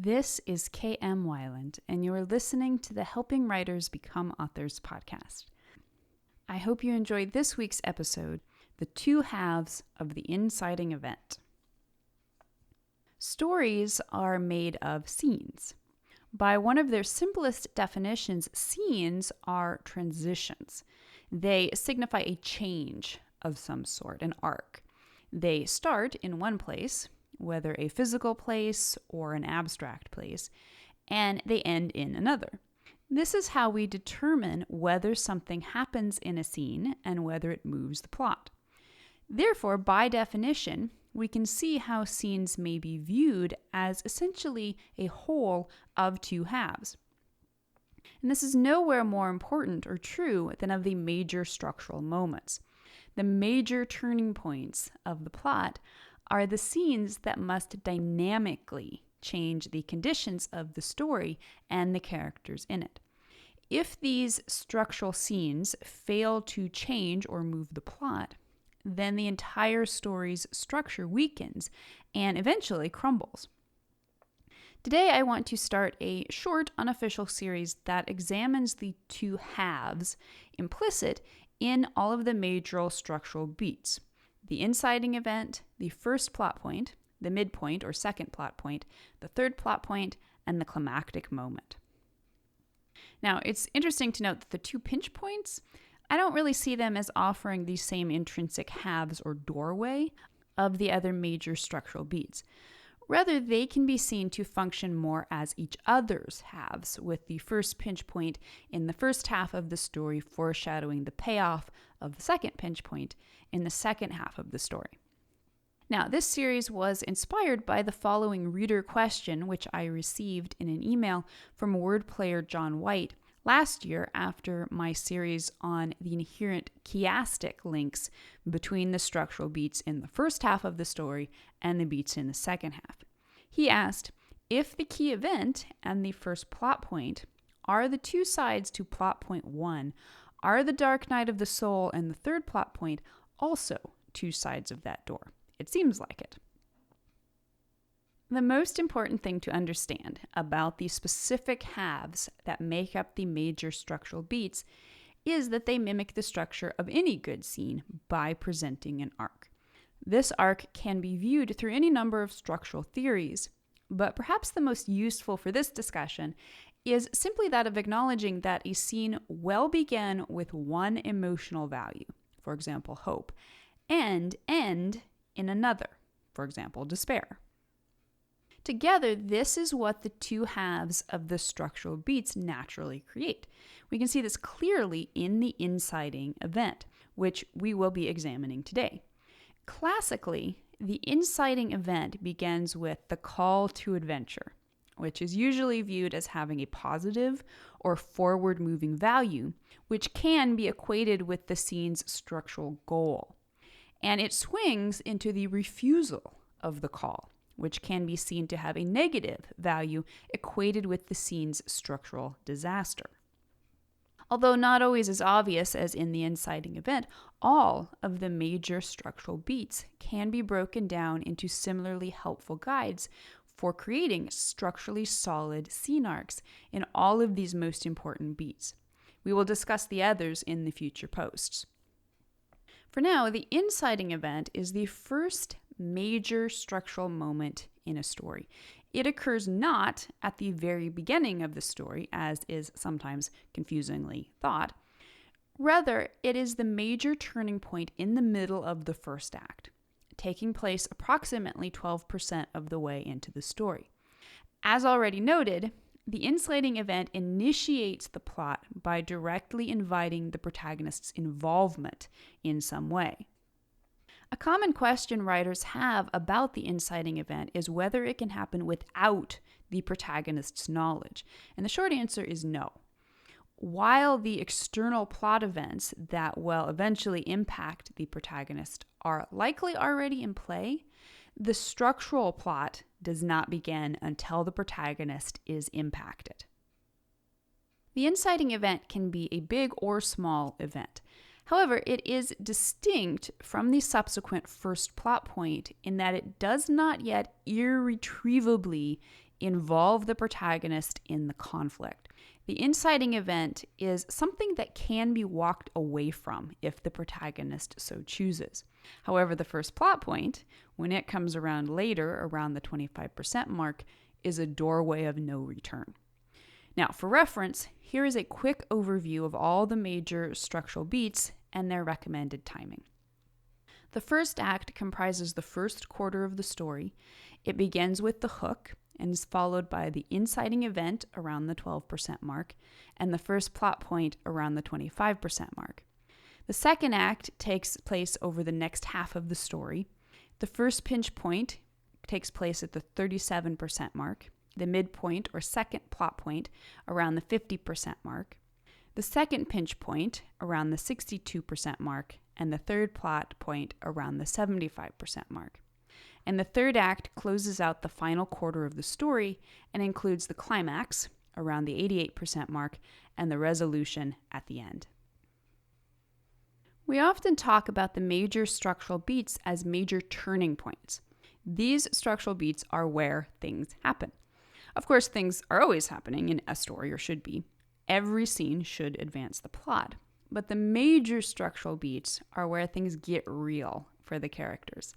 This is K.M. Weiland, and you are listening to the Helping Writers Become Authors podcast. I hope you enjoyed this week's episode, The Two Halves of the Inciting Event. Stories are made of scenes. By one of their simplest definitions, scenes are transitions. They signify a change of some sort, an arc. They start in one place, whether a physical place or an abstract place, and they end in another. This is how we determine whether something happens in a scene and whether it moves the plot. Therefore, by definition, we can see how scenes may be viewed as essentially a whole of two halves. And this is nowhere more important or true than of the major structural moments. The major turning points of the plot are the scenes that must dynamically change the conditions of the story and the characters in it. If these structural scenes fail to change or move the plot, then the entire story's structure weakens and eventually crumbles. Today, I want to start a short, unofficial series that examines the two halves implicit in all of the major structural beats: the inciting event, the first plot point, the midpoint or second plot point, the third plot point, and the climactic moment. Now, it's interesting to note that the two pinch points, I don't really see them as offering the same intrinsic halves or doorway of the other major structural beats. Rather, they can be seen to function more as each other's halves, with the first pinch point in the first half of the story foreshadowing the payoff of the second pinch point in the second half of the story. Now, this series was inspired by the following reader question, which I received in an email from word player John White last year after my series on the inherent chiastic links between the structural beats in the first half of the story and the beats in the second half. He asked, if the key event and the first plot point are the two sides to plot point 1, are the dark night of the soul and the third plot point also two sides of that door? It seems like it. The most important thing to understand about the specific halves that make up the major structural beats is that they mimic the structure of any good scene by presenting an arc. This arc can be viewed through any number of structural theories, but perhaps the most useful for this discussion is simply that of acknowledging that a scene will begin with one emotional value, for example, hope, and end in another, for example, despair. Together, this is what the two halves of the structural beats naturally create. We can see this clearly in the inciting event, which we will be examining today. Classically, the inciting event begins with the call to adventure, which is usually viewed as having a positive or forward-moving value, which can be equated with the scene's structural goal. And it swings into the refusal of the call, which can be seen to have a negative value equated with the scene's structural disaster. Although not always as obvious as in the inciting event, all of the major structural beats can be broken down into similarly helpful guides for creating structurally solid scene arcs in all of these most important beats. We will discuss the others in the future posts. For now, the inciting event is the first major structural moment in a story. It occurs not at the very beginning of the story, as is sometimes confusingly thought. Rather, it is the major turning point in the middle of the first act, taking place approximately 12% of the way into the story. As already noted, the inciting event initiates the plot by directly inviting the protagonist's involvement in some way. A common question writers have about the inciting event is whether it can happen without the protagonist's knowledge. And the short answer is no. While the external plot events that will eventually impact the protagonist are likely already in play, the structural plot does not begin until the protagonist is impacted. The inciting event can be a big or small event. However, it is distinct from the subsequent first plot point in that it does not yet irretrievably involve the protagonist in the conflict. The inciting event is something that can be walked away from if the protagonist so chooses. However, the first plot point, when it comes around later, around the 25% mark, is a doorway of no return. Now, for reference, here is a quick overview of all the major structural beats and their recommended timing. The first act comprises the first quarter of the story. It begins with the hook and is followed by the inciting event around the 12% mark and the first plot point around the 25% mark. The second act takes place over the next half of the story. The first pinch point takes place at the 37% mark, the midpoint or second plot point around the 50% mark, the second pinch point around the 62% mark, and the third plot point around the 75% mark. And the third act closes out the final quarter of the story and includes the climax around the 88% mark and the resolution at the end. We often talk about the major structural beats as major turning points. These structural beats are where things happen. Of course, things are always happening in a story, or should be. Every scene should advance the plot. But the major structural beats are where things get real for the characters.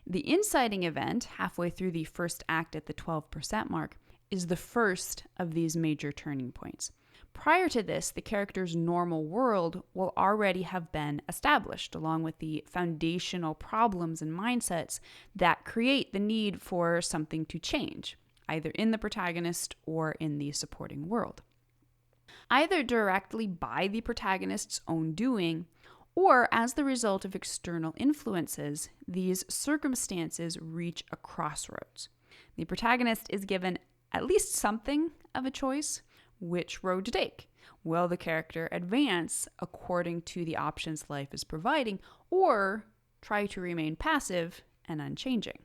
The inciting event, halfway through the first act at the 12% mark, is the first of these major turning points. Prior to this, the character's normal world will already have been established, along with the foundational problems and mindsets that create the need for something to change, either in the protagonist or in the supporting world. Either directly by the protagonist's own doing, or as the result of external influences, these circumstances reach a crossroads. The protagonist is given at least something of a choice. Which road to take? Will the character advance according to the options life is providing, or try to remain passive and unchanging?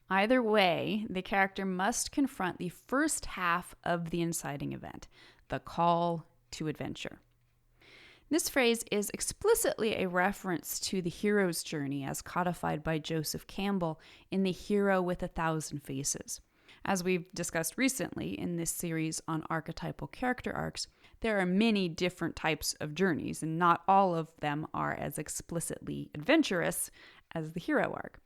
Either way, the character must confront the first half of the inciting event, the call to adventure. This phrase is explicitly a reference to the hero's journey as codified by Joseph Campbell in The Hero with 1,000 Faces. As we've discussed recently in this series on archetypal character arcs, there are many different types of journeys, and not all of them are as explicitly adventurous as the hero arc.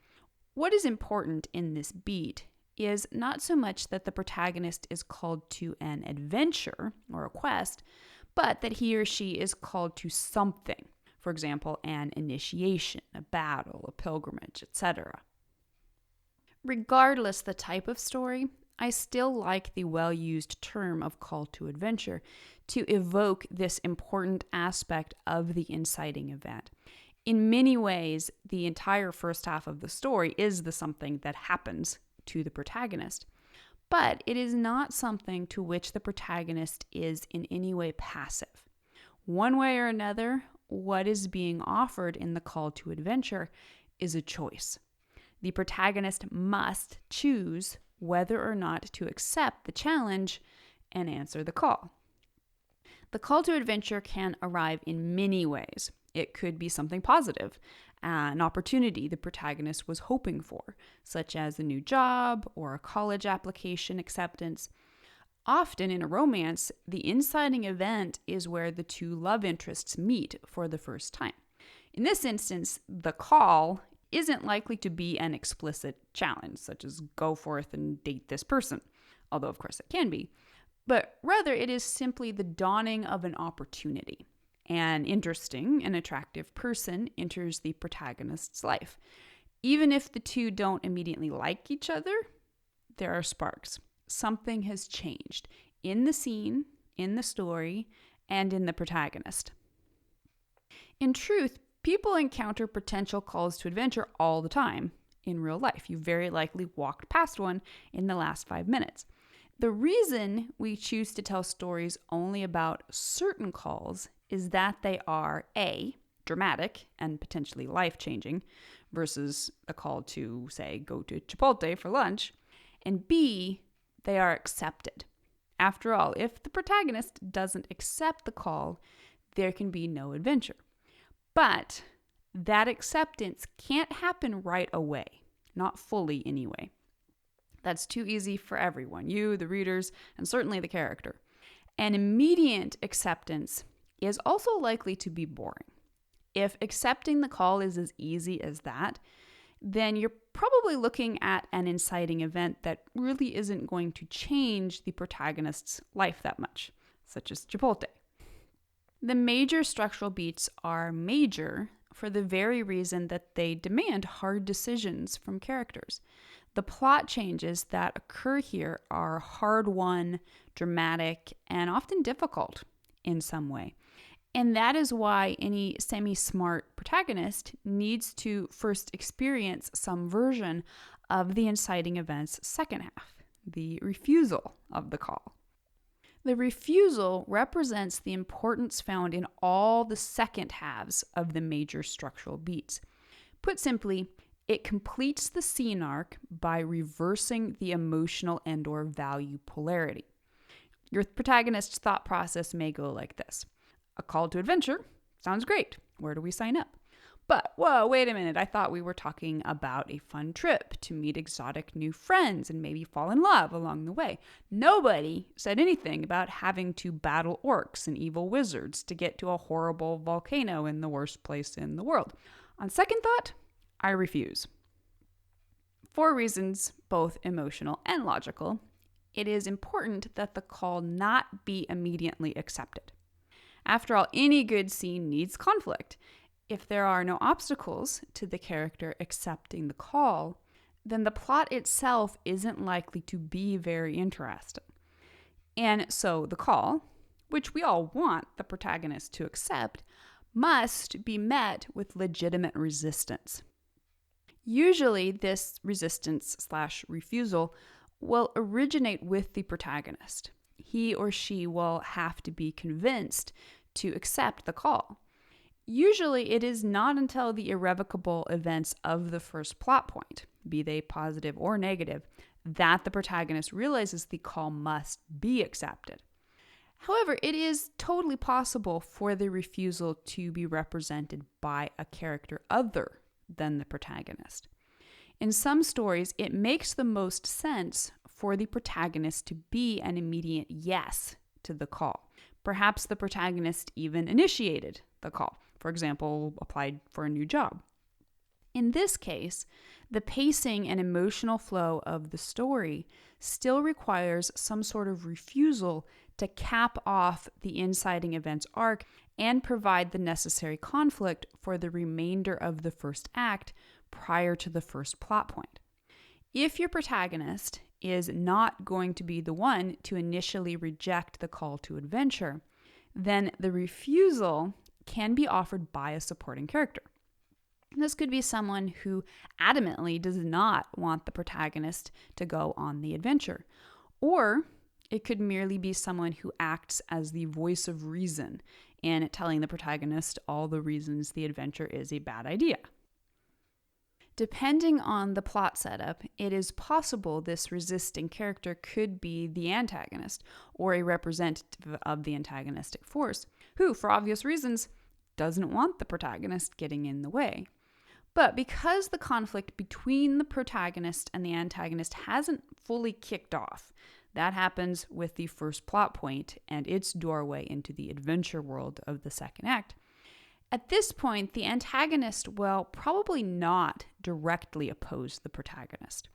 What is important in this beat is not so much that the protagonist is called to an adventure or a quest, but that he or she is called to something. For example, an initiation, a battle, a pilgrimage, etc. Regardless the type of story, I still like the well-used term of call to adventure to evoke this important aspect of the inciting event. In many ways, the entire first half of the story is the something that happens to the protagonist. But it is not something to which the protagonist is in any way passive. One way or another, what is being offered in the call to adventure is a choice. The protagonist must choose whether or not to accept the challenge and answer the call. The call to adventure can arrive in many ways. It could be something positive, an opportunity the protagonist was hoping for, such as a new job or a college application acceptance. Often in a romance, the inciting event is where the two love interests meet for the first time. In this instance, the call isn't likely to be an explicit challenge, such as go forth and date this person, although of course it can be, but rather it is simply the dawning of an opportunity. An interesting and attractive person enters the protagonist's life. Even if the two don't immediately like each other, there are sparks. Something has changed in the scene, in the story, and in the protagonist. In truth, people encounter potential calls to adventure all the time in real life. You very likely walked past one in the last 5 minutes. The reason we choose to tell stories only about certain calls is that they are A, dramatic and potentially life-changing, versus a call to, say, go to Chipotle for lunch, and B, they are accepted. After all, if the protagonist doesn't accept the call, there can be no adventure. But that acceptance can't happen right away, not fully anyway. That's too easy for everyone, you, the readers, and certainly the character. An immediate acceptance is also likely to be boring. If accepting the call is as easy as that, then you're probably looking at an inciting event that really isn't going to change the protagonist's life that much, such as Chipotle. The major structural beats are major for the very reason that they demand hard decisions from characters. The plot changes that occur here are hard-won, dramatic, and often difficult in some way. And that is why any semi-smart protagonist needs to first experience some version of the inciting event's second half, the refusal of the call. The refusal represents the importance found in all the second halves of the major structural beats. Put simply, it completes the scene arc by reversing the emotional and/or value polarity. Your protagonist's thought process may go like this. A call to adventure sounds great. Where do we sign up? But, whoa, wait a minute. I thought we were talking about a fun trip to meet exotic new friends and maybe fall in love along the way. Nobody said anything about having to battle orcs and evil wizards to get to a horrible volcano in the worst place in the world. On second thought, I refuse. For reasons both emotional and logical, it is important that the call not be immediately accepted. After all, any good scene needs conflict. If there are no obstacles to the character accepting the call, then the plot itself isn't likely to be very interesting. And so the call, which we all want the protagonist to accept, must be met with legitimate resistance. Usually, this resistance/refusal will originate with the protagonist. He or she will have to be convinced to accept the call. Usually, it is not until the irrevocable events of the first plot point, be they positive or negative, that the protagonist realizes the call must be accepted. However, it is totally possible for the refusal to be represented by a character other than the protagonist. In some stories, it makes the most sense for the protagonist to be an immediate yes to the call. Perhaps the protagonist even initiated the call, for example, applied for a new job. In this case, the pacing and emotional flow of the story still requires some sort of refusal to cap off the inciting events arc and provide the necessary conflict for the remainder of the first act prior to the first plot point. If your protagonist is not going to be the one to initially reject the call to adventure, then the refusal can be offered by a supporting character. This could be someone who adamantly does not want the protagonist to go on the adventure, or it could merely be someone who acts as the voice of reason in telling the protagonist all the reasons the adventure is a bad idea. Depending on the plot setup, it is possible this resisting character could be the antagonist or a representative of the antagonistic force, who, for obvious reasons, doesn't want the protagonist getting in the way. But because the conflict between the protagonist and the antagonist hasn't fully kicked off, that happens with the first plot point and its doorway into the adventure world of the second act. At this point, the antagonist will probably not directly oppose the protagonist.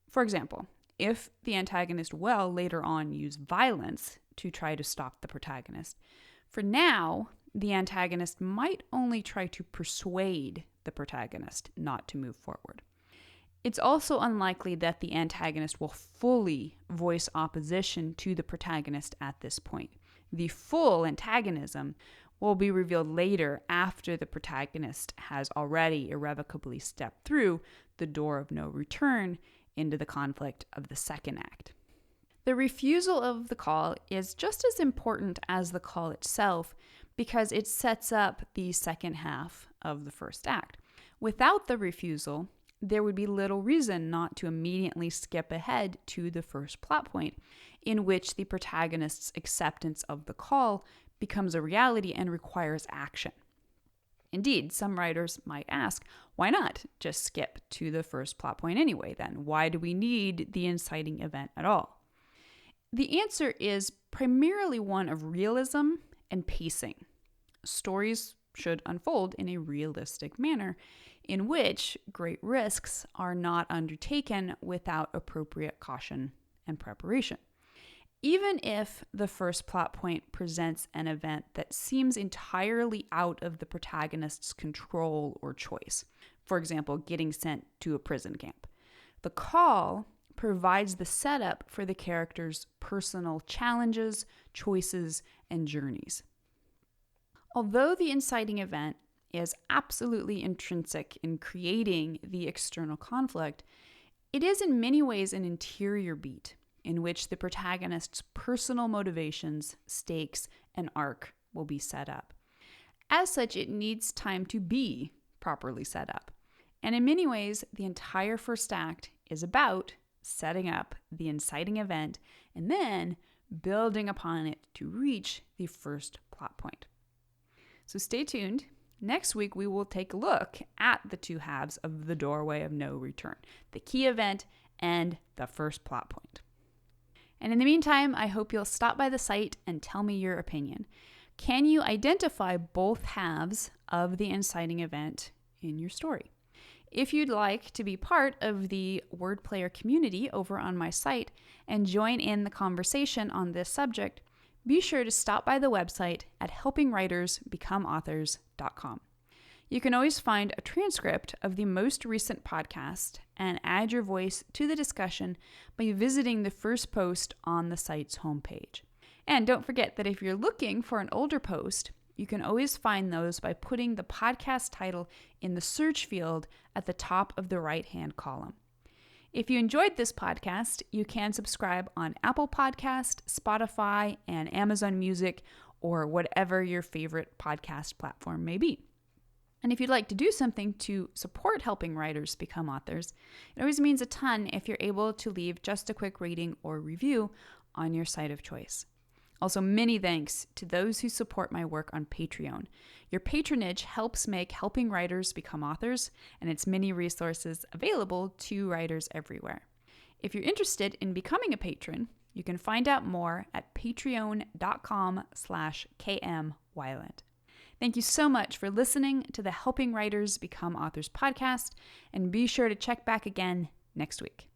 For example, if the antagonist will later on use violence to try to stop the protagonist, for now, the antagonist might only try to persuade the protagonist not to move forward. It's also unlikely that the antagonist will fully voice opposition to the protagonist at this point. The full antagonism will be revealed later after the protagonist has already irrevocably stepped through the door of no return into the conflict of the second act. The refusal of the call is just as important as the call itself because it sets up the second half of the first act. Without the refusal, there would be little reason not to immediately skip ahead to the first plot point, in which the protagonist's acceptance of the call becomes a reality and requires action. Indeed, some writers might ask, why not just skip to the first plot point anyway then? Why do we need the inciting event at all? The answer is primarily one of realism and pacing. Stories should unfold in a realistic manner in which great risks are not undertaken without appropriate caution and preparation. Even if the first plot point presents an event that seems entirely out of the protagonist's control or choice, for example, getting sent to a prison camp, the call provides the setup for the character's personal challenges, choices, and journeys. Although the inciting event is absolutely intrinsic in creating the external conflict, it is in many ways an interior beat in which the protagonist's personal motivations, stakes, and arc will be set up. As such, it needs time to be properly set up. And in many ways, the entire first act is about setting up the inciting event and then building upon it to reach the first plot point. So stay tuned. Next week, we will take a look at the two halves of the doorway of no return, the key event and the first plot point. And in the meantime, I hope you'll stop by the site and tell me your opinion. Can you identify both halves of the inciting event in your story? If you'd like to be part of the word player community over on my site and join in the conversation on this subject, be sure to stop by the website at helpingwritersbecomeauthors.com. You can always find a transcript of the most recent podcast and add your voice to the discussion by visiting the first post on the site's homepage. And don't forget that if you're looking for an older post, you can always find those by putting the podcast title in the search field at the top of the right-hand column. If you enjoyed this podcast, you can subscribe on Apple Podcast, Spotify, and Amazon Music, or whatever your favorite podcast platform may be. And if you'd like to do something to support helping writers become authors, it always means a ton if you're able to leave just a quick rating or review on your site of choice. Also, many thanks to those who support my work on Patreon. Your patronage helps make helping writers become authors, and its many resources available to writers everywhere. If you're interested in becoming a patron, you can find out more at patreon.com/KMWeiland. Thank you so much for listening to the Helping Writers Become Authors podcast, and be sure to check back again next week.